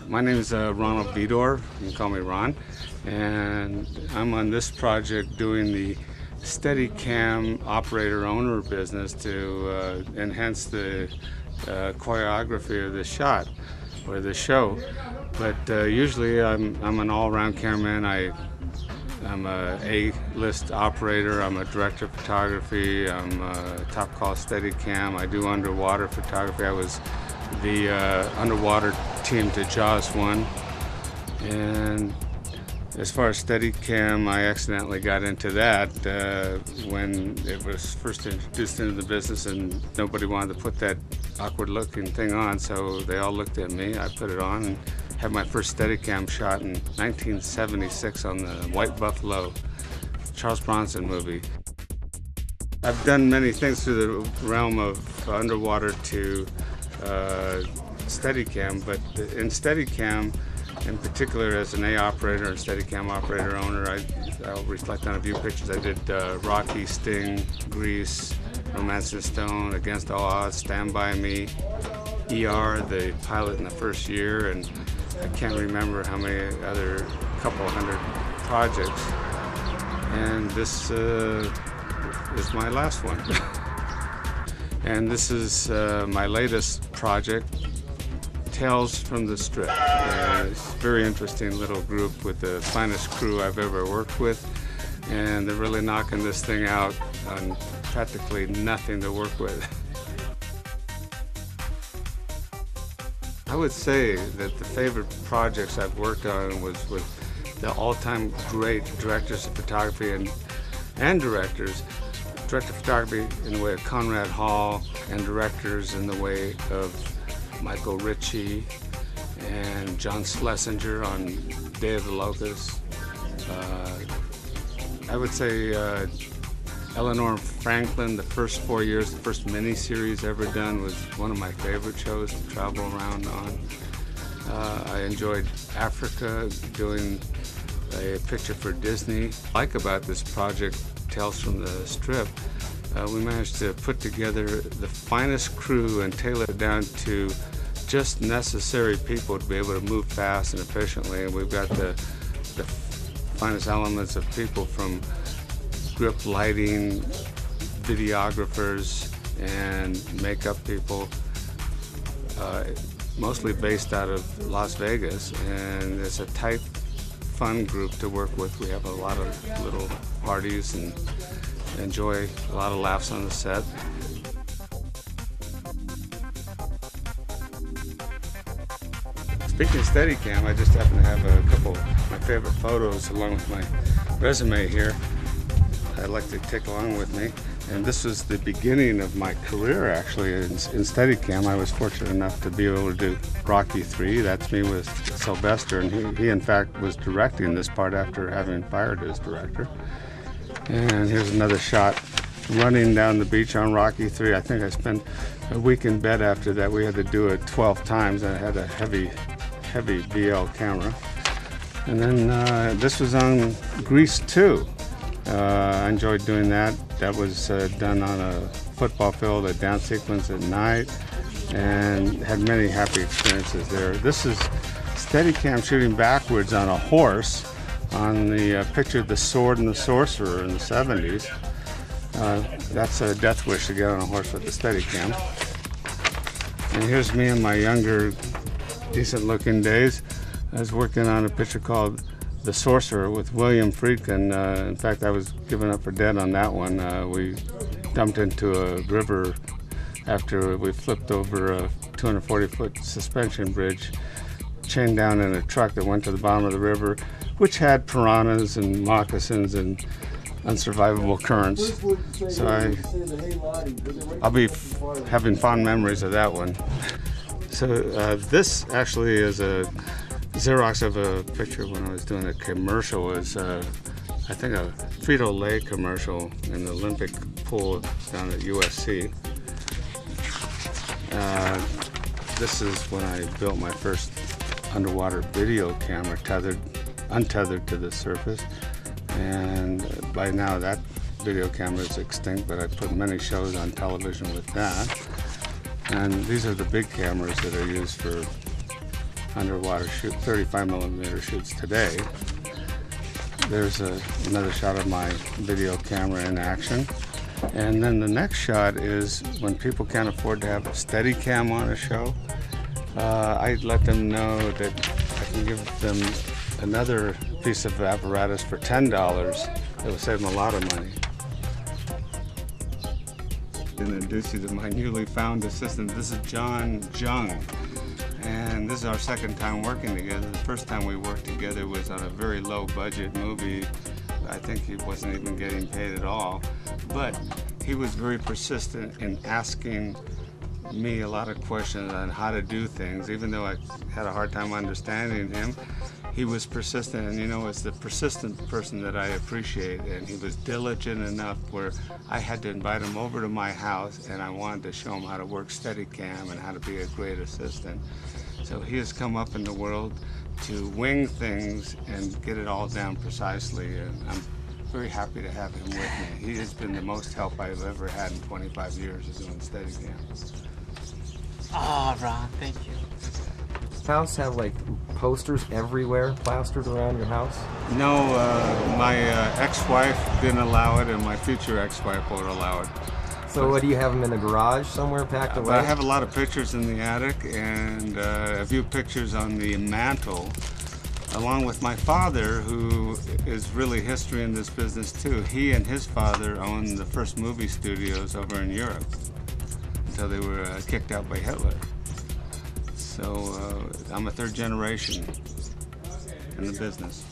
My name is Ronald Vidor. You can call me Ron. And I'm on this project doing the Steadicam operator-owner business to enhance the choreography of the shot or the show. But usually I'm an all-around cameraman. I'm a A-list operator. I'm a director of photography. I'm a top call Steadicam. I do underwater photography. I was the underwater team to Jaws 1. And as far as Steadicam, I accidentally got into that when it was first introduced into the business, and nobody wanted to put that awkward looking thing on, so they all looked at me. I put it on and had my first Steadicam shot in 1976 on the White Buffalo Charles Bronson movie. I've done many things through the realm of underwater to Steadicam, but in Steadicam, in particular, as an A operator and Steadicam operator owner, I'll reflect on a few pictures. I did Rocky, Sting, Grease, Romance and Stone, Against All Odds, Stand By Me, ER, the pilot in the first year, and I can't remember how many other couple hundred projects. And this is my last one. And this is my latest project, Tales from the Strip. It's a very interesting little group with the finest crew I've ever worked with, and they're really knocking this thing out on practically nothing to work with. I would say that the favorite projects I've worked on was with the all-time great directors of photography and directors. Director of photography in the way of Conrad Hall, and directors in the way of Michael Ritchie and John Schlesinger on Day of the Locust. I would say Eleanor Franklin, the first 4 years, the first mini-series ever done, was one of my favorite shows to travel around on. I enjoyed Africa, doing a picture for Disney. What I like about this project, Tales from the Strip, we managed to put together the finest crew and tailor it down to just necessary people to be able to move fast and efficiently. And we've got the finest elements of people, from grip lighting, videographers, and makeup people, mostly based out of Las Vegas. And it's a tight, fun group to work with. We have a lot of little parties and enjoy a lot of laughs on the set. Speaking of Steadicam, I just happen to have a couple of my favorite photos along with my resume here I'd like to take along with me. And this was the beginning of my career, actually, in Steadicam. I was fortunate enough to be able to do Rocky 3. That's me with Sylvester, and he in fact was directing this part after having fired his director. And here's another shot running down the beach on Rocky 3. I think I spent a week in bed after that. We had to do it 12 times. I had a heavy VL camera. And then this was on Grease 2. I enjoyed doing that. That was done on a football field, a dance sequence at night, and had many happy experiences there. This is Steadicam shooting backwards on a horse on the picture of The Sword and the Sorcerer in the 70s. That's a death wish to get on a horse with the Steadicam. And here's me in my younger, decent-looking days. I was working on a picture called The Sorcerer with William Friedkin. In fact, I was given up for dead on that one. We dumped into a river after we flipped over a 240-foot suspension bridge, chained down in a truck that went to the bottom of the river, which had piranhas and moccasins and unsurvivable currents. So I'll be having fond memories of that one. So this actually is a Xerox of a picture when I was doing a commercial. It was, I think, a Frito-Lay commercial in the Olympic pool down at USC. This is when I built my first underwater video camera, untethered to the surface. And by now that video camera is extinct, but I put many shows on television with that. And these are the big cameras that are used for underwater shoot, 35mm shoots today. There's another shot of my video camera in action. And then the next shot is when people can't afford to have a Steadicam on a show. I let them know that I can give them another piece of apparatus for $10. It will save them a lot of money. Introduce you to my newly found assistant. This is John Jung. And this is our second time working together. The first time we worked together was on a very low budget movie. I think he wasn't even getting paid at all. But he was very persistent in asking me a lot of questions on how to do things. Even though I had a hard time understanding him, he was persistent, and you know, it's the persistent person that I appreciate. And he was diligent enough where I had to invite him over to my house, and I wanted to show him how to work Steadicam and how to be a great assistant. So he has come up in the world to wing things and get it all down precisely, and I'm very happy to have him with me. He has been the most help I've ever had in 25 years of doing Steadicam. Oh, Ron, thank you. House have like posters everywhere plastered around your house? No, my ex-wife didn't allow it, and my future ex-wife won't allow it. So what, do you have them in a garage somewhere packed away? I have a lot of pictures in the attic, and a few pictures on the mantle, along with my father, who is really history in this business too. He and his father owned the first movie studios over in Europe until they were kicked out by Hitler. So I'm a third generation in the business.